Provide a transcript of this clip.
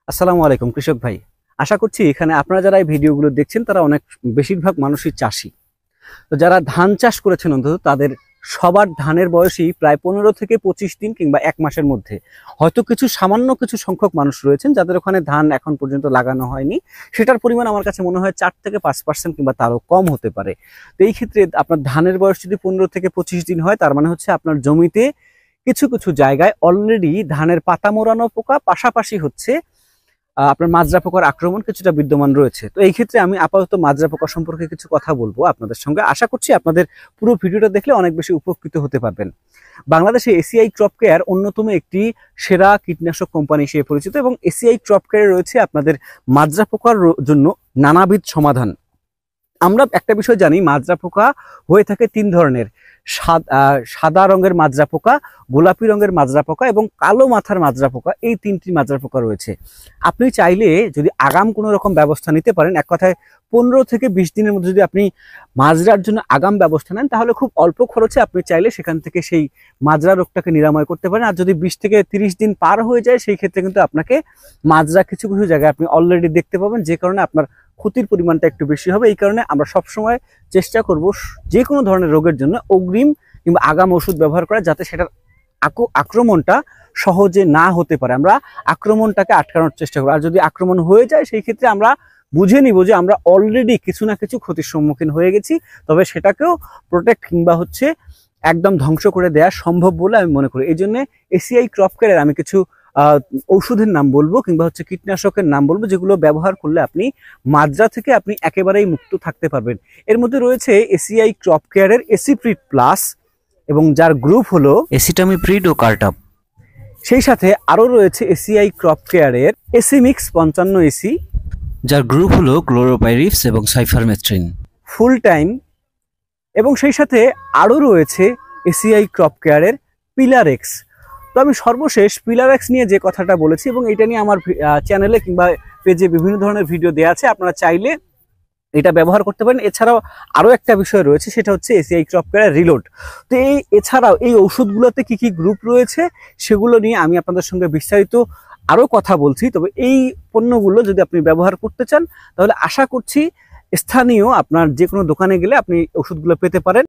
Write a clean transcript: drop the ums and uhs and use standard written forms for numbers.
আসসালামু আলাইকুম কৃষক ভাই। আশা করছি এখানে আপনারা যারা এই ভিডিওগুলো দেখছেন তারা অনেক বেশিরভাগ মানুষই চাষি। তো যারা ধান চাষ করেছেন অন্তত তাদের সবার ধানের বয়সই প্রায় 15 থেকে 25 দিন কিংবা 1 মাসের মধ্যে। হয়তো সামান্য কিছু সংখ্যক মানুষ রয়েছেন যাদের ওখানে ধান এখন পর্যন্ত লাগানো হয়নি। সেটার পরিমাণ আমার কাছে মনে হয় 4 থেকে 5% কিংবা তারও কম হতে পারে। তো এই ক্ষেত্রে আপনার ধানের বয়স যদি 15 থেকে 25 দিন হয় তার মানে হচ্ছে আপনার জমিতে কিছু জায়গায় অলরেডি ধানের পাতা মোড়ানো পোকা পাশাপাশি হচ্ছে আপনার মাজরা পোকার আক্রমণ কিছুটা বিদ্যমান রয়েছে। তো এই ক্ষেত্রে আমি আপাতত মাজরা পোকা সম্পর্কে কিছু কথা বলবো আপনাদের সঙ্গে। আশা করছি আপনাদের পুরো ভিডিওটা দেখলে অনেক বেশি উপকৃত হতে পারবেন। বাংলাদেশে এসিআই ক্রপ কেয়ার অন্যতম একটি সেরা কীটনাশক কোম্পানি হিসেবে পরিচিত এবং এসিআই ক্রপ কেয়ারে রয়েছে আপনাদের মাজরা পোকার জন্য নানাবিধ সমাধান। আমরা একটা বিষয় জানি, মাজরা পোকা হয়ে থাকে 3 ধরনের। সাদা রঙের মাজরা পোকা, গোলাপি রঙের মাজরা পোকা এবং কালো মাথার মাজরা পোকা। এই 3টি মাজরা পোকা রয়েছে। আপনি চাইলে যদি আগাম কোনো রকম ব্যবস্থা নিতে পারেন, এক কথায় 15 থেকে 20 দিনের মধ্যে যদি আপনি মাজরার জন্য আগাম ব্যবস্থা নেন তাহলে খুব অল্প খরচে আপনি চাইলে সেখান থেকে সেই মাজরা রোগটাকে নিরাময় করতে পারেন। আর যদি 20 থেকে 30 দিন পার হয়ে যায় সেই ক্ষেত্রে কিন্তু আপনাকে মাজরা কিছু জায়গায় আপনি অলরেডি দেখতে পাবেন, যে কারণে আপনার ক্ষতির পরিমাণটা একটু বেশি হবে। এই কারণে আমরা সবসময় চেষ্টা করব যে কোনো ধরনের রোগের জন্য অগ্রিম কিংবা আগাম ওষুধ ব্যবহার করা, যাতে সেটার আক্রমণটা সহজে না হতে পারে। আমরা আক্রমণটাকে আটকানোর চেষ্টা করব। আর যদি আক্রমণ হয়ে যায় সেই ক্ষেত্রে আমরা বুঝে নিব যে আমরা অলরেডি কিছু না কিছু ক্ষতির সম্মুখীন হয়ে গেছি, তবে সেটাকেও প্রোটেক্ট কিংবা একদম ধ্বংস করে দেওয়া সম্ভব বলে আমি মনে করি। এই জন্য এসিআই ক্রপ কেয়ারের আমি কিছু ঔষধের নাম বলবো কিংবা কীটনাশকের নাম বলবো, যেগুলো ব্যবহার করলে আপনি মাজরা থেকে আপনি একেবারেই মুক্ত থাকতে পারবেন। এর মধ্যে রয়েছে এসিআই ক্রপ কেয়ারের এসিপ্রিড প্লাস, এবং যার গ্রুপ হলো এসিটামিপ্রিড ও কার্টাপ। সেই সাথে আরো রয়েছে এসিআই ক্রপ কেয়ারের এসিমিক্স 55 এসি, যার গ্রুপ হলো ক্লোরোপাইরিফস এবং সাইফারমেথ্রিন ফুল টাইম, এবং সেই সাথে আরো রয়েছে এসিআই ক্রপ কেয়ারের পিলারেক্স। তো আমি সর্বশেষ পিলারেক্স নিয়ে যে কথাটা বলেছি এবং এটা নিয়ে আমার চ্যানেলে কিংবা পেজে বিভিন্ন ধরনের ভিডিও দেওয়া আছে, আপনারা চাইলে এটা ব্যবহার করতে পারেন। এছাড়াও আরো একটা বিষয় রয়েছে, সেটা হচ্ছে এসিআই ক্রপ কেয়ার রিলোড। তো এছাড়াও এই ওষুধগুলোতে কি গ্রুপ রয়েছে সেগুলো নিয়ে আমি আপনাদের সঙ্গে বিস্তারিত আরো কথা বলছি। তবে এই পণ্যগুলো যদি আপনি ব্যবহার করতে চান তাহলে আশা করছি স্থানীয় আপনার যে কোনো দোকানে গেলে আপনি ওষুধগুলো পেতে পারেন।